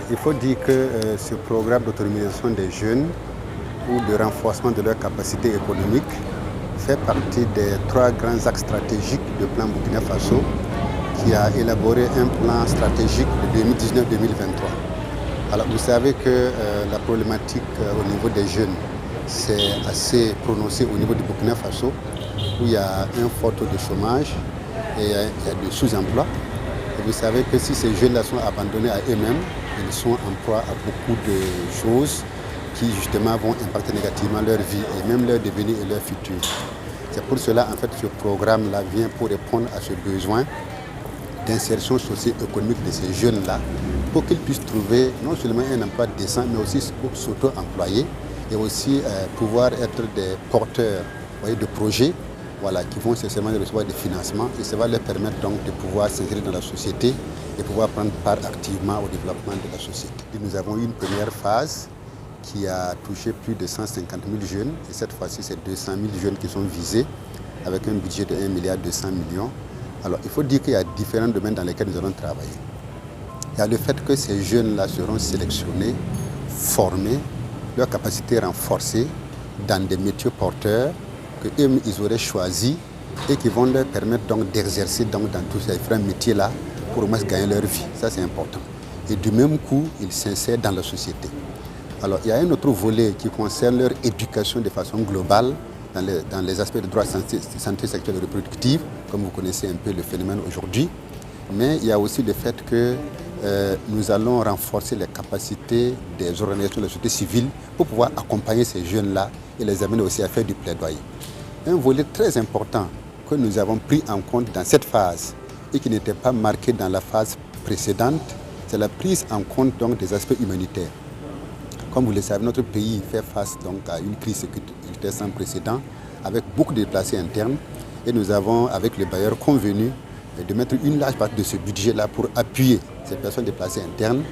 Il faut dire que ce programme d'autonomisation des jeunes ou de renforcement de leurs capacités économiques fait partie des 3 grands axes stratégiques du plan Burkina Faso qui a élaboré un plan stratégique de 2019-2023. Alors vous savez que la problématique au niveau des jeunes c'est assez prononcé au niveau du Burkina Faso où il y a un fort taux de chômage et il y a de sous-emploi. Et vous savez que si ces jeunes-là sont abandonnés à eux-mêmes, ils sont en proie à beaucoup de choses qui justement vont impacter négativement leur vie et même leur devenir et leur futur. C'est pour cela en fait ce programme-là vient pour répondre à ce besoin d'insertion socio-économique de ces jeunes-là pour qu'ils puissent trouver non seulement un emploi décent mais aussi pour s'auto-employer et aussi pouvoir être des porteurs de projets qui vont nécessairement recevoir des financements et ça va leur permettre donc de pouvoir s'intégrer dans la société et pouvoir prendre part activement au développement de la société. Et nous avons eu une première phase qui a touché plus de 150 000 jeunes et cette fois-ci c'est 200 000 jeunes qui sont visés avec un budget de 1,2 milliard. Alors il faut dire qu'il y a différents domaines dans lesquels nous allons travailler. Il y a le fait que ces jeunes-là seront sélectionnés, formés, leurs capacités renforcées dans des métiers porteurs qu'eux ils auraient choisis et qui vont leur permettre donc d'exercer dans tous ces différents métiers-là pour au moins gagner leur vie. Ça c'est important. Et du même coup, ils s'insèrent dans la société. Alors il y a un autre volet qui concerne leur éducation de façon globale dans les aspects de droits de santé sexuelle et reproductive, comme vous connaissez un peu le phénomène aujourd'hui. Mais il y a aussi le fait que nous allons renforcer les capacités des organisations de la société civile pour pouvoir accompagner ces jeunes-là et les amener aussi à faire du plaidoyer. Un volet très important que nous avons pris en compte dans cette phase et qui n'était pas marqué dans la phase précédente, c'est la prise en compte donc, des aspects humanitaires. Comme vous le savez, notre pays fait face donc, à une crise sécuritaire sans précédent avec beaucoup de déplacés internes et nous avons avec le bailleur convenu de mettre une large partie de ce budget-là pour appuyer ces personnes déplacées internes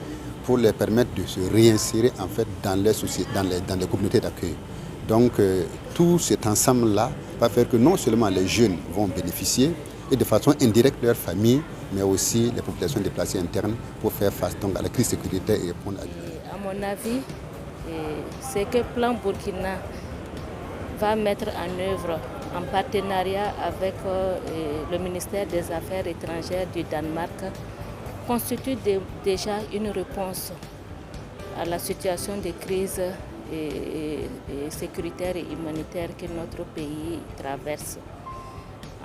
pour leur permettre de se réinsérer en fait dans les communautés d'accueil. Donc tout cet ensemble-là va faire que non seulement les jeunes vont bénéficier et de façon indirecte leurs familles, mais aussi les populations déplacées internes pour faire face donc, à la crise sécuritaire et répondre à l'humanité. À mon avis, c'est que Plan Burkina va mettre en œuvre en partenariat avec le ministère des Affaires étrangères du Danemark constitue déjà une réponse à la situation de crise sécuritaire et humanitaire que notre pays traverse.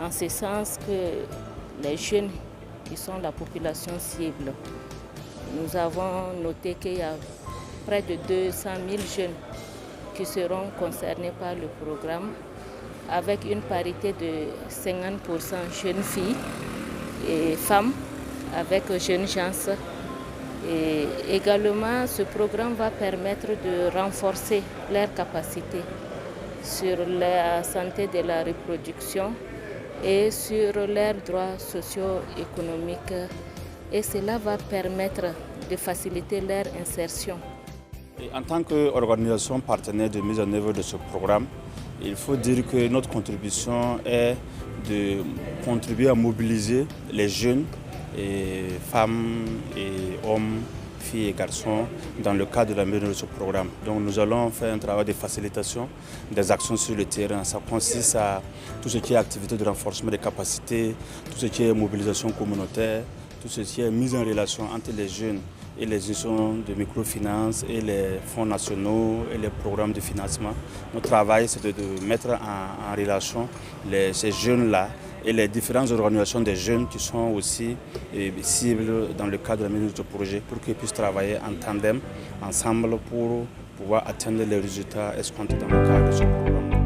En ce sens que les jeunes qui sont la population cible, nous avons noté qu'il y a près de 200 000 jeunes qui seront concernés par le programme avec une parité de 50% jeunes filles et femmes avec jeunes gens. Et également, ce programme va permettre de renforcer leurs capacités sur la santé de la reproduction et sur leurs droits socio-économiques. Et cela va permettre de faciliter leur insertion. Et en tant qu'organisation partenaire de mise en œuvre de ce programme, il faut dire que notre contribution est de contribuer à mobiliser les jeunes, et femmes et hommes, filles et garçons dans le cadre de la mise en œuvre de ce programme. Donc nous allons faire un travail de facilitation des actions sur le terrain. Ça consiste à tout ce qui est activité de renforcement des capacités, tout ce qui est mobilisation communautaire, tout ce qui est mise en relation entre les jeunes et les institutions de microfinance et les fonds nationaux et les programmes de financement. Notre travail, c'est de mettre en relation ces jeunes-là et les différentes organisations des jeunes qui sont aussi cibles dans le cadre de la mise en œuvre de ce projet pour qu'ils puissent travailler en tandem, ensemble, pour pouvoir atteindre les résultats escomptés dans le cadre de ce programme.